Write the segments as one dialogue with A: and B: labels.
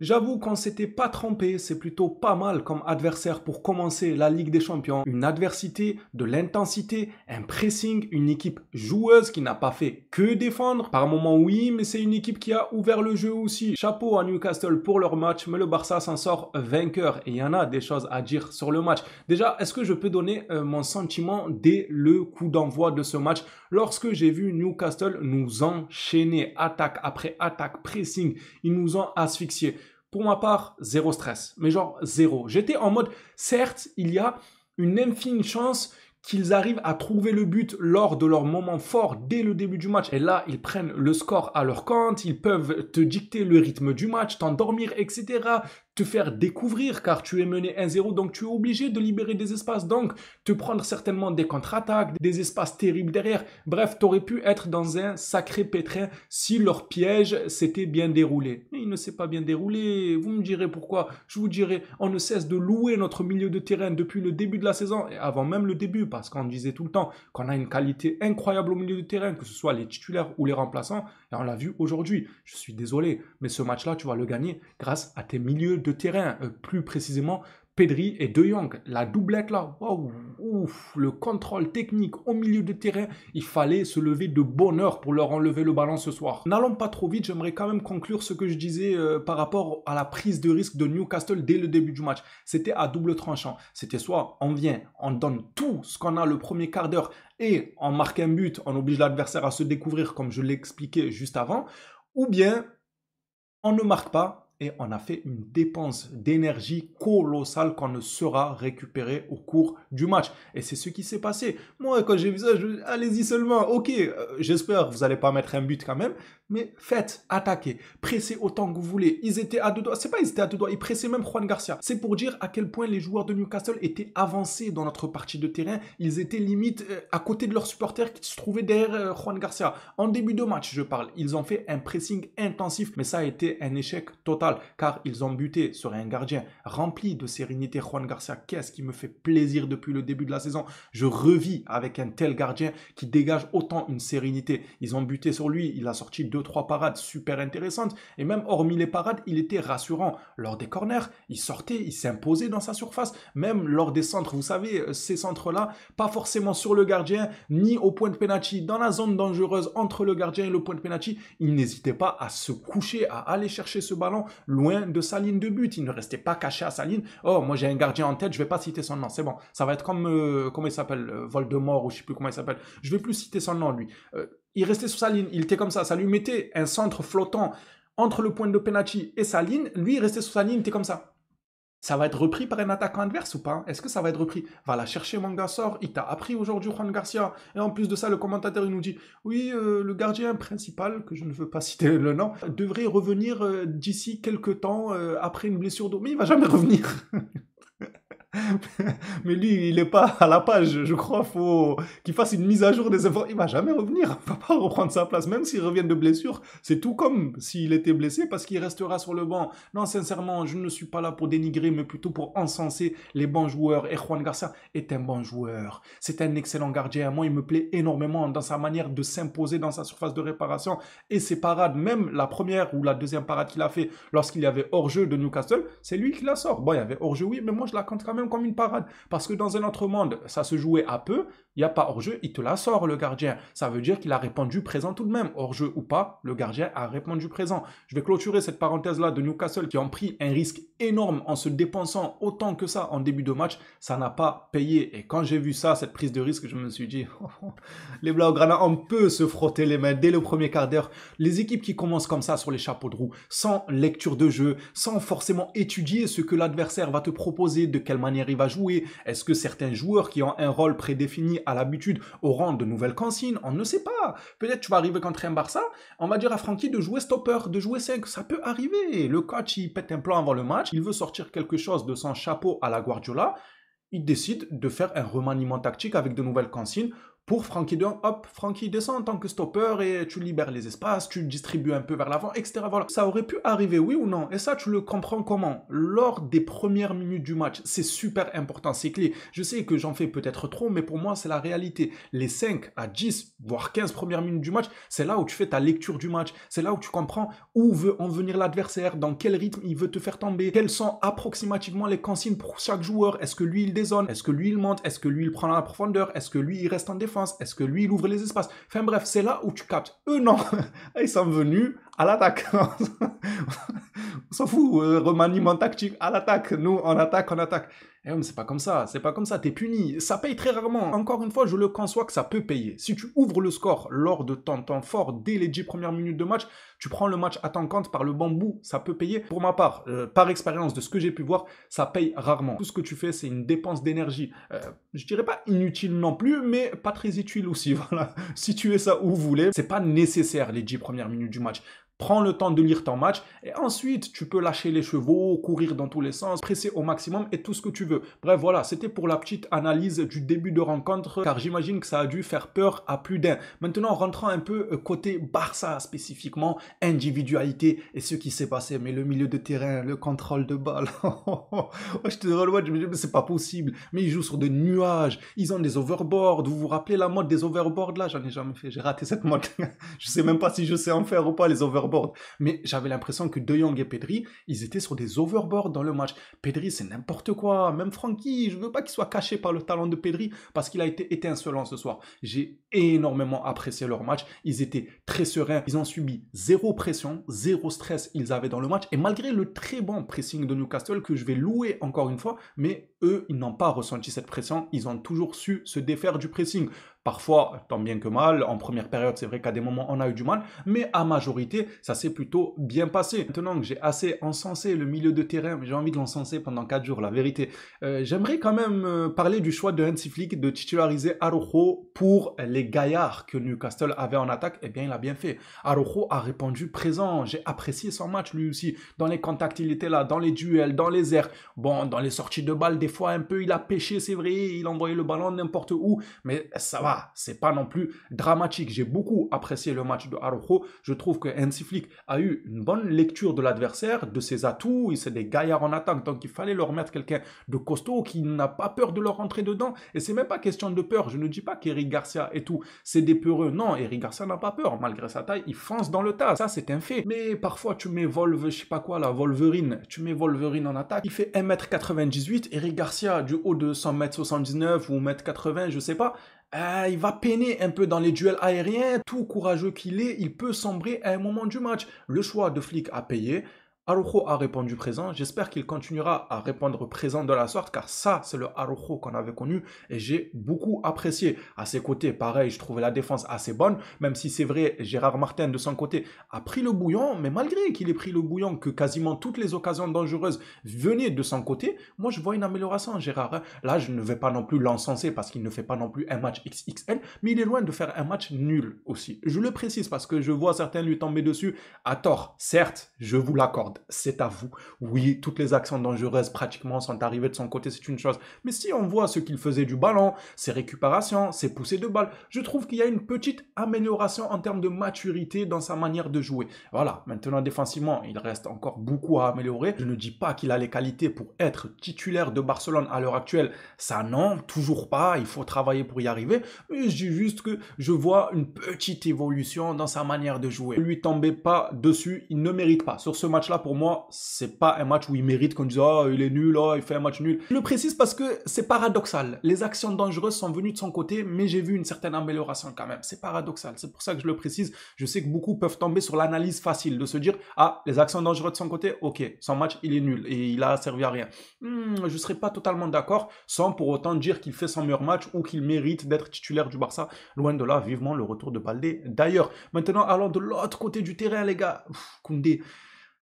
A: J'avoue qu'on s'était pas trompé, c'est plutôt pas mal comme adversaire pour commencer la Ligue des Champions. Une adversité, de l'intensité, un pressing, une équipe joueuse qui n'a pas fait que défendre. Par moments oui, mais c'est une équipe qui a ouvert le jeu aussi. Chapeau à Newcastle pour leur match, mais le Barça s'en sort vainqueur. Et il y en a des choses à dire sur le match. Déjà, est-ce que je peux donner mon sentiment dès le coup d'envoi de ce match lorsque j'ai vu Newcastle nous enchaîner attaque après attaque, pressing, ils nous ont asphyxiés. Pour ma part, zéro stress. Mais genre zéro. J'étais en mode, certes, il y a une infime chance qu'ils arrivent à trouver le but lors de leur moment fort dès le début du match. Et là, ils prennent le score à leur compte, ils peuvent te dicter le rythme du match, t'endormir, etc. Te faire découvrir car tu es mené 1-0, donc tu es obligé de libérer des espaces, donc te prendre certainement des contre-attaques, des espaces terribles derrière. Bref, tu aurais pu être dans un sacré pétrin si leur piège s'était bien déroulé. Mais il ne s'est pas bien déroulé, vous me direz pourquoi. Je vous dirai, on ne cesse de louer notre milieu de terrain depuis le début de la saison, et avant même le début, parce qu'on disait tout le temps qu'on a une qualité incroyable au milieu de terrain, que ce soit les titulaires ou les remplaçants, et on l'a vu aujourd'hui. Je suis désolé, mais ce match-là, tu vas le gagner grâce à tes milieux de terrain, plus précisément Pedri et De Jong. La doublette là, wow, ouf, le contrôle technique au milieu de terrain, il fallait se lever de bonne heure pour leur enlever le ballon ce soir. N'allons pas trop vite, j'aimerais quand même conclure ce que je disais par rapport à la prise de risque de Newcastle dès le début du match. C'était à double tranchant. C'était soit on vient, on donne tout ce qu'on a le premier quart d'heure et on marque un but, on oblige l'adversaire à se découvrir comme je l'expliquais juste avant, ou bien on ne marque pas et on a fait une dépense d'énergie colossale qu'on ne sera récupérée au cours du match. Et c'est ce qui s'est passé. Moi, quand j'ai vu ça, allez-y seulement. Ok, j'espère que vous n'allez pas mettre un but quand même, mais faites, attaquez, pressez autant que vous voulez. Ils étaient à deux doigts. C'est pas ils étaient à deux doigts, ils pressaient même Juan Garcia. C'est pour dire à quel point les joueurs de Newcastle étaient avancés dans notre partie de terrain. Ils étaient limite à côté de leurs supporters qui se trouvaient derrière Juan Garcia. En début de match, je parle. Ils ont fait un pressing intensif, mais ça a été un échec total car ils ont buté sur un gardien rempli de sérénité. Juan Garcia, qu'est-ce qui me fait plaisir depuis le début de la saison. Je revis avec un tel gardien qui dégage autant une sérénité. Ils ont buté sur lui, il a sorti 2-3 parades super intéressantes et même hormis les parades, il était rassurant. Lors des corners, il sortait, il s'imposait dans sa surface, même lors des centres. Vous savez, ces centres-là, pas forcément sur le gardien, ni au point de penalty, dans la zone dangereuse entre le gardien et le point de penalty, il n'hésitait pas à se coucher, à aller chercher ce ballon loin de sa ligne de but. Il ne restait pas caché à sa ligne. Oh, moi j'ai un gardien en tête, je vais pas citer son nom, c'est bon. Ça va être comme, comment il s'appelle, Voldemort ou je sais plus comment il s'appelle. Je vais plus citer son nom, lui. Il restait sur sa ligne, il était comme ça lui mettait un centre flottant entre le point de penalty et sa ligne, lui il restait sur sa ligne, il était comme ça. Ça va être repris par un attaquant adverse ou pas? Est-ce que ça va être repris? Va la chercher, mon gars, sort. Il t'a appris aujourd'hui, Juan Garcia. Et en plus de ça, le commentateur, il nous dit, oui, le gardien principal, que je ne veux pas citer le nom, devrait revenir d'ici quelques temps après une blessure d'eau. Mais il va jamais revenir. Mais lui, il est pas à la page, je crois. Faut qu'il fasse une mise à jour des efforts. Il va jamais revenir. Il va pas reprendre sa place, même s'il revient de blessure. C'est tout comme s'il était blessé parce qu'il restera sur le banc. Non, sincèrement, je ne suis pas là pour dénigrer, mais plutôt pour encenser les bons joueurs. Et Juan Garcia est un bon joueur. C'est un excellent gardien. Moi, il me plaît énormément dans sa manière de s'imposer dans sa surface de réparation et ses parades. Même la première ou la deuxième parade qu'il a fait lorsqu'il y avait hors-jeu de Newcastle, c'est lui qui la sort. Bon, il y avait hors-jeu, oui, mais moi, je la compte quand même comme une parade. Parce que dans un autre monde, ça se jouait à peu, il n'y a pas hors-jeu, il te la sort le gardien. Ça veut dire qu'il a répondu présent tout de même. Hors-jeu ou pas, le gardien a répondu présent. Je vais clôturer cette parenthèse-là de Newcastle qui ont pris un risque énorme en se dépensant autant que ça en début de match. Ça n'a pas payé. Et quand j'ai vu ça, cette prise de risque, je me suis dit, les Blaugrana, on peut se frotter les mains dès le premier quart d'heure. Les équipes qui commencent comme ça sur les chapeaux de roue, sans lecture de jeu, sans forcément étudier ce que l'adversaire va te proposer, de quelle manière il va jouer. Est-ce que certains joueurs qui ont un rôle prédéfini à l'habitude auront de nouvelles consignes? On ne sait pas. Peut-être tu vas arriver contre un Barça, on va dire à Francky de jouer stopper, de jouer 5. Ça peut arriver. Le coach, il pète un plan avant le match, il veut sortir quelque chose de son chapeau à la Guardiola. Il décide de faire un remaniement tactique avec de nouvelles consignes pour Frenkie de Jong. Hop, Frenkie descend en tant que stopper et tu libères les espaces, tu distribues un peu vers l'avant, etc. Voilà. Ça aurait pu arriver, oui ou non? Et ça, tu le comprends comment? Lors des premières minutes du match, c'est super important, c'est clé. Je sais que j'en fais peut-être trop, mais pour moi, c'est la réalité. Les 5 à 10, voire 15 premières minutes du match, c'est là où tu fais ta lecture du match. C'est là où tu comprends où veut en venir l'adversaire, dans quel rythme il veut te faire tomber, quelles sont approximativement les consignes pour chaque joueur. Est-ce que lui, il dézone? Est-ce que lui, il monte? Est-ce que lui, il prend la profondeur? Est-ce que lui, il reste en défense? Est-ce que lui, il ouvre les espaces? Enfin bref, c'est là où tu captes. Eux, non. Ils sont venus à l'attaque. On s'en fout, remaniement tactique, à l'attaque. Nous, on attaque, on attaque. Eh mais c'est pas comme ça, c'est pas comme ça, t'es puni. Ça paye très rarement. Encore une fois, je le conçois que ça peut payer. Si tu ouvres le score lors de ton temps fort, dès les 10 premières minutes de match, tu prends le match à ton compte par le bon bout, ça peut payer. Pour ma part, par expérience de ce que j'ai pu voir, ça paye rarement. Tout ce que tu fais, c'est une dépense d'énergie. Je dirais pas inutile non plus, mais pas très utile aussi, voilà. Situez ça où vous voulez. C'est pas nécessaire les 10 premières minutes du match. Prends le temps de lire ton match et ensuite tu peux lâcher les chevaux, courir dans tous les sens, presser au maximum et tout ce que tu veux. Bref, voilà, c'était pour la petite analyse du début de rencontre car j'imagine que ça a dû faire peur à plus d'un. Maintenant, rentrant un peu côté Barça spécifiquement, individualité et ce qui s'est passé. Mais le milieu de terrain, le contrôle de balle, je te revois, je me dis mais c'est pas possible. Mais ils jouent sur des nuages, ils ont des overboards. Vous vous rappelez la mode des overboards là? J'en ai jamais fait, j'ai raté cette mode. Je sais même pas si je sais en faire ou pas les overboards. Mais j'avais l'impression que De Jong et Pedri, ils étaient sur des overboards dans le match. Pedri, c'est n'importe quoi. Même Frenkie, je veux pas qu'il soit caché par le talent de Pedri parce qu'il a été étincelant ce soir. J'ai énormément apprécié leur match. Ils étaient très sereins. Ils ont subi zéro pression, zéro stress ils avaient dans le match. Et malgré le très bon pressing de Newcastle que je vais louer encore une fois, mais eux, ils n'ont pas ressenti cette pression. Ils ont toujours su se défaire du pressing. Parfois, tant bien que mal, en première période, c'est vrai qu'à des moments, on a eu du mal, mais à majorité, ça s'est plutôt bien passé. Maintenant que j'ai assez encensé le milieu de terrain, j'ai envie de l'encenser pendant 4 jours, la vérité. J'aimerais quand même parler du choix de Hansi Flick de titulariser Araujo pour les gaillards que Newcastle avait en attaque. Eh bien, il a bien fait. Araujo a répondu présent. J'ai apprécié son match, lui aussi. Dans les contacts, il était là, dans les duels, dans les airs. Bon, dans les sorties de balles, des fois, un peu, il a pêché, c'est vrai, il envoyait le ballon n'importe où, mais ça va. C'est pas non plus dramatique. J'ai beaucoup apprécié le match de Araujo. Je trouve que Hansi Flick a eu une bonne lecture de l'adversaire, de ses atouts. C'est des gaillards en attaque, donc il fallait leur mettre quelqu'un de costaud qui n'a pas peur de leur rentrer dedans. Et c'est même pas question de peur. Je ne dis pas qu'Eric Garcia et tout, c'est des peureux. Non, Eric Garcia n'a pas peur. Malgré sa taille, il fonce dans le tas. Ça, c'est un fait. Mais parfois, tu mets je sais pas quoi, la Wolverine. Tu mets Wolverine en attaque. Il fait 1m98. Eric Garcia, du haut de 1m79 ou 1m80, je sais pas. Il va peiner un peu dans les duels aériens. Tout courageux qu'il est, il peut sombrer à un moment du match. Le choix de Flick a payé. Araujo a répondu présent. J'espère qu'il continuera à répondre présent de la sorte, car ça, c'est le Araujo qu'on avait connu et j'ai beaucoup apprécié. À ses côtés, pareil, je trouvais la défense assez bonne, même si c'est vrai, Gérard Martin, de son côté, a pris le bouillon, mais malgré qu'il ait pris le bouillon, que quasiment toutes les occasions dangereuses venaient de son côté, moi, je vois une amélioration, Gérard. Là, je ne vais pas non plus l'encenser parce qu'il ne fait pas non plus un match XXL, mais il est loin de faire un match nul aussi. Je le précise parce que je vois certains lui tomber dessus à tort. Certes, je vous l'accorde. C'est à vous. Oui, toutes les actions dangereuses pratiquement sont arrivées de son côté, c'est une chose. Mais si on voit ce qu'il faisait du ballon, ses récupérations, ses poussées de balle, je trouve qu'il y a une petite amélioration en termes de maturité dans sa manière de jouer. Voilà, maintenant défensivement, il reste encore beaucoup à améliorer. Je ne dis pas qu'il a les qualités pour être titulaire de Barcelone à l'heure actuelle. Ça non, toujours pas, il faut travailler pour y arriver. Mais je dis juste que je vois une petite évolution dans sa manière de jouer. Ne lui tombez pas dessus, il ne mérite pas. Sur ce match-là, pour moi, c'est pas un match où il mérite qu'on dise ah il est nul, il fait un match nul. Je le précise parce que c'est paradoxal. Les actions dangereuses sont venues de son côté, mais j'ai vu une certaine amélioration quand même. C'est paradoxal. C'est pour ça que je le précise. Je sais que beaucoup peuvent tomber sur l'analyse facile de se dire ah les actions dangereuses de son côté, ok, son match il est nul et il a servi à rien. Je serais pas totalement d'accord, sans pour autant dire qu'il fait son meilleur match ou qu'il mérite d'être titulaire du Barça. Loin de là, vivement le retour de Baldé. D'ailleurs, maintenant allons de l'autre côté du terrain les gars. Koundé.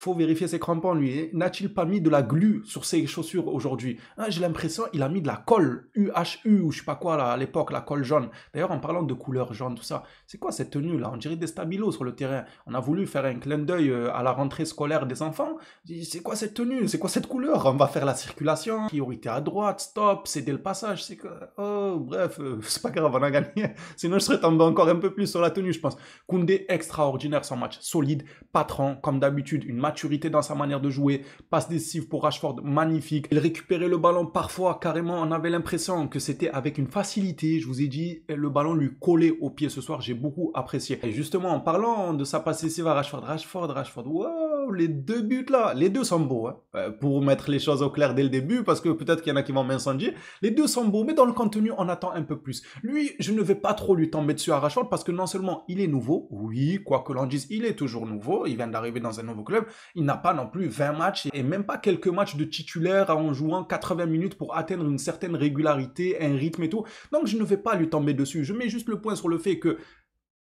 A: Faut vérifier ses crampons, lui. N'a-t-il pas mis de la glu sur ses chaussures aujourd'hui? Hein, j'ai l'impression qu'il a mis de la colle UHU ou je sais pas quoi là, à l'époque, la colle jaune. D'ailleurs, en parlant de couleur jaune, tout ça, c'est quoi cette tenue là? On dirait des stabilos sur le terrain. On a voulu faire un clin d'œil à la rentrée scolaire des enfants. C'est quoi cette tenue? C'est quoi cette couleur? On va faire la circulation, priorité à droite, stop, céder le passage. C'est que... Oh, bref, c'est pas grave, on a gagné. Sinon, je serais tombé encore un peu plus sur la tenue, je pense. Koundé, extraordinaire son match, solide, patron, comme d'habitude, une maturité dans sa manière de jouer, passe décisive pour Rashford, magnifique. Il récupérait le ballon parfois, carrément, on avait l'impression que c'était avec une facilité. Je vous ai dit, le ballon lui collait au pied ce soir, j'ai beaucoup apprécié. Et justement, en parlant de sa passe décisive à Rashford, wow, les deux buts là, les deux sont beaux, hein. Pour mettre les choses au clair dès le début, parce que peut-être qu'il y en a qui vont m'incendier, les deux sont beaux, mais dans le contenu, on attend un peu plus. Lui, je ne vais pas trop lui tomber dessus à Rashford, parce que non seulement il est nouveau, oui, quoi que l'on dise, il est toujours nouveau, il vient d'arriver dans un nouveau club, il n'a pas non plus 20 matchs et même pas quelques matchs de titulaire en jouant 80 minutes pour atteindre une certaine régularité, un rythme et tout. Donc je ne vais pas lui tomber dessus. Je mets juste le point sur le fait que,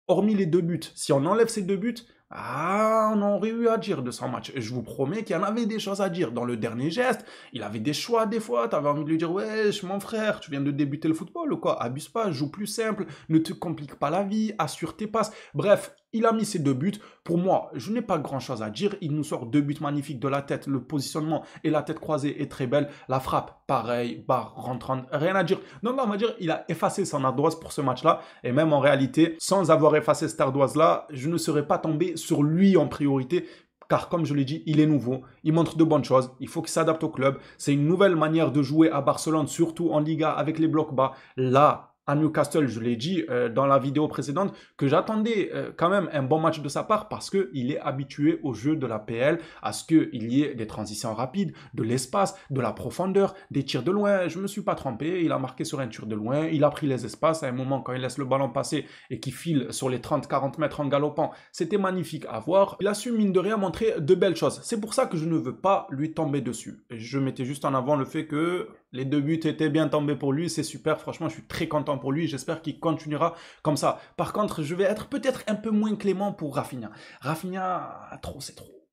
A: hormis les deux buts, si on enlève ces deux buts, on aurait eu à dire de son match. Et je vous promets qu'il y en avait des choses à dire. Dans le dernier geste, il avait des choix des fois. Tu avais envie de lui dire, wesh, mon frère, tu viens de débuter le football ou quoi? Abuse pas, joue plus simple, ne te complique pas la vie, assure tes passes. Bref, il a mis ses deux buts. Pour moi, je n'ai pas grand-chose à dire. Il nous sort deux buts magnifiques de la tête. Le positionnement et la tête croisée est très belle. La frappe, pareil, barre rentrante, rien à dire. Donc là, on va dire, il a effacé son ardoise pour ce match-là. Et même en réalité, sans avoir effacé cette ardoise-là, je ne serais pas tombé sur lui en priorité. Car comme je l'ai dit, il est nouveau, il montre de bonnes choses, il faut qu'il s'adapte au club. C'est une nouvelle manière de jouer à Barcelone, surtout en Liga avec les blocs bas. Là, à Newcastle, je l'ai dit dans la vidéo précédente, que j'attendais quand même un bon match de sa part parce qu'il est habitué au jeu de la PL, à ce qu'il y ait des transitions rapides, de l'espace, de la profondeur, des tirs de loin. Je ne me suis pas trompé, il a marqué sur un tir de loin, il a pris les espaces à un moment quand il laisse le ballon passer et qu'il file sur les 30-40 mètres en galopant. C'était magnifique à voir. Il a su, mine de rien, montrer de belles choses. C'est pour ça que je ne veux pas lui tomber dessus. Je mettais juste en avant le fait que les deux buts étaient bien tombés pour lui, c'est super, franchement je suis très content pour lui, j'espère qu'il continuera comme ça. Par contre, je vais être peut-être un peu moins clément pour Rafinha. Rafinha, trop c'est trop.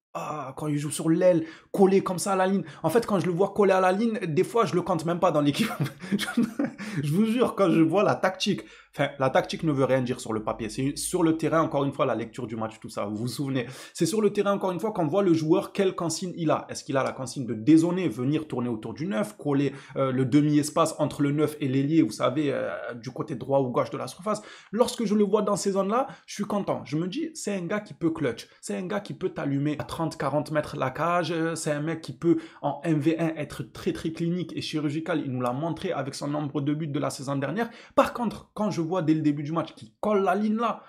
A: Quand il joue sur l'aile, collé comme ça à la ligne. En fait, quand je le vois collé à la ligne, des fois, je le compte même pas dans l'équipe. Je vous jure, quand je vois la tactique, enfin, la tactique ne veut rien dire sur le papier. C'est sur le terrain, encore une fois, la lecture du match, tout ça. Vous vous souvenez? C'est sur le terrain, encore une fois, qu'on voit le joueur, quelle consigne il a. Est-ce qu'il a la consigne de dézoner, venir tourner autour du 9, coller le demi-espace entre le 9 et l'ailier, vous savez, du côté droit ou gauche de la surface. Lorsque je le vois dans ces zones-là, je suis content. Je me dis, c'est un gars qui peut clutch. C'est un gars qui peut t'allumer à 30-40 mètres la cage. C'est un mec qui peut, en 1v1, être très très clinique et chirurgical. Il nous l'a montré avec son nombre de buts de la saison dernière. Par contre, quand je vois dès le début du match qu'il colle la ligne là,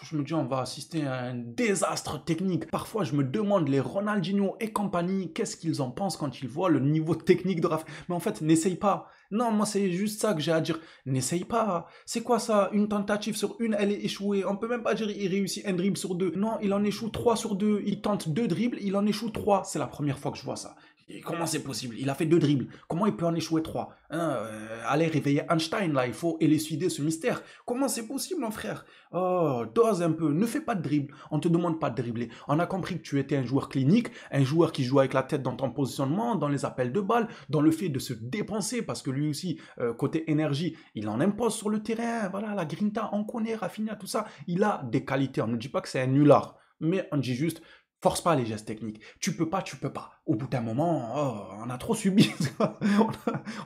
A: je me dis on va assister à un désastre technique. Parfois je me demande les Ronaldinho et compagnie, qu'est-ce qu'ils en pensent quand ils voient le niveau technique de Rafa. Mais en fait, n'essaye pas. Non, moi c'est juste ça que j'ai à dire. N'essaye pas. C'est quoi ça? Une tentative sur une, elle est échouée. On peut même pas dire il réussit un dribble sur deux. Non, il en échoue 3 sur 2. Il tente 2 dribbles, il en échoue 3. C'est la première fois que je vois ça. Et comment c'est possible? Il a fait 2 dribbles. Comment il peut en échouer 3? Allez réveiller Einstein là, il faut élucider ce mystère. Comment c'est possible mon frère? Oh, dose un peu, ne fais pas de dribble. On te demande pas de dribbler. On a compris que tu étais un joueur clinique, un joueur qui joue avec la tête dans ton positionnement, dans les appels de balles, dans le fait de se dépenser, parce que lui aussi, côté énergie, il en impose sur le terrain. Voilà, la grinta, on connaît, Rafinha, tout ça. Il a des qualités. On ne dit pas que c'est un nulard, mais on dit juste, force pas les gestes techniques. Tu peux pas, tu peux pas. Au bout d'un moment, on a trop subi.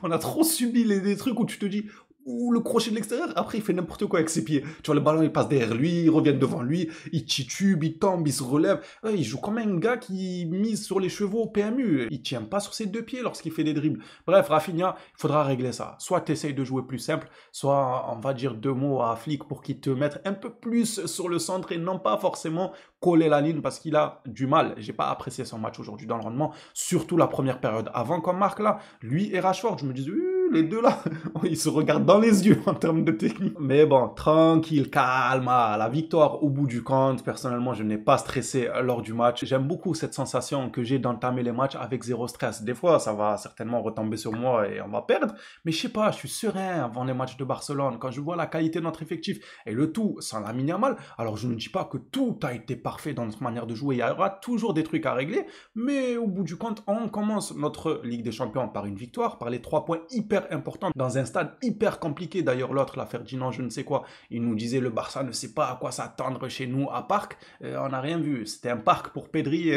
A: On a trop subi des trucs où tu te dis, ou le crochet de l'extérieur, après il fait n'importe quoi avec ses pieds. Tu vois, le ballon il passe derrière lui, il revient devant lui, il titube, il tombe, il se relève. Il joue comme un gars qui mise sur les chevaux au PMU. Il tient pas sur ses deux pieds lorsqu'il fait des dribbles. Bref, Rafinha, il faudra régler ça. Soit tu essayes de jouer plus simple, soit on va dire 2 mots à Flick pour qu'il te mette un peu plus sur le centre et non pas forcément coller la ligne parce qu'il a du mal. J'ai pas apprécié son match aujourd'hui dans le rendement, surtout la première période. Avant qu'on marque là, lui et Rashford, je me disais, les deux là, ils se regardent dans les yeux en termes de technique. Mais bon, tranquille, calme, la victoire au bout du compte. Personnellement, je n'ai pas stressé lors du match. J'aime beaucoup cette sensation que j'ai d'entamer les matchs avec zéro stress. Des fois, ça va certainement retomber sur moi et on va perdre, mais je sais pas, je suis serein avant les matchs de Barcelone. Quand je vois la qualité de notre effectif et le tout sans Lamine Yamal, alors je ne dis pas que tout a été parfait dans notre manière de jouer. Il y aura toujours des trucs à régler, mais au bout du compte, on commence notre Ligue des Champions par une victoire, par les 3 points hyper importants dans un stade hyper compliqué. D'ailleurs, l'autre, la Ferdinand, je ne sais quoi, il nous disait le Barça ne sait pas à quoi s'attendre chez nous à Parc. On n'a rien vu. C'était un parc pour Pedri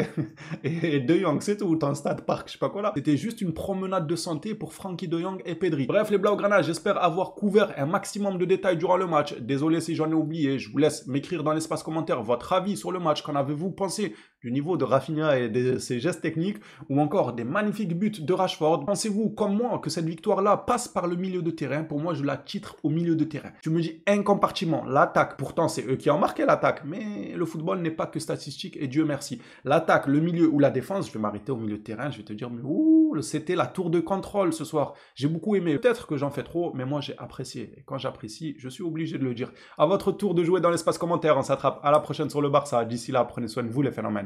A: et De Jong, c'est tout. Un stade parc, je sais pas quoi là. C'était juste une promenade de santé pour Frenkie De Jong et Pedri. Bref, les Blaugrana, j'espère avoir couvert un maximum de détails durant le match. Désolé si j'en ai oublié. Je vous laisse m'écrire dans l'espace commentaire votre avis sur le match. Qu'en avez-vous pensé du niveau de Rafinha et de ses gestes techniques, ou encore des magnifiques buts de Rashford? Pensez-vous, comme moi, que cette victoire-là passe par le milieu de terrain? Pour moi, je la titre au milieu de terrain. Tu me dis un compartiment, l'attaque. Pourtant, c'est eux qui ont marqué l'attaque. Mais le football n'est pas que statistique, et Dieu merci. L'attaque, le milieu ou la défense, je vais m'arrêter au milieu de terrain. Je vais te dire, mais ouh, c'était la tour de contrôle ce soir. J'ai beaucoup aimé. Peut-être que j'en fais trop, mais moi, j'ai apprécié. Et quand j'apprécie, je suis obligé de le dire. À votre tour de jouer dans l'espace commentaire. On s'attrape à la prochaine sur le Barça. D'ici là, prenez soin de vous, les phénomènes.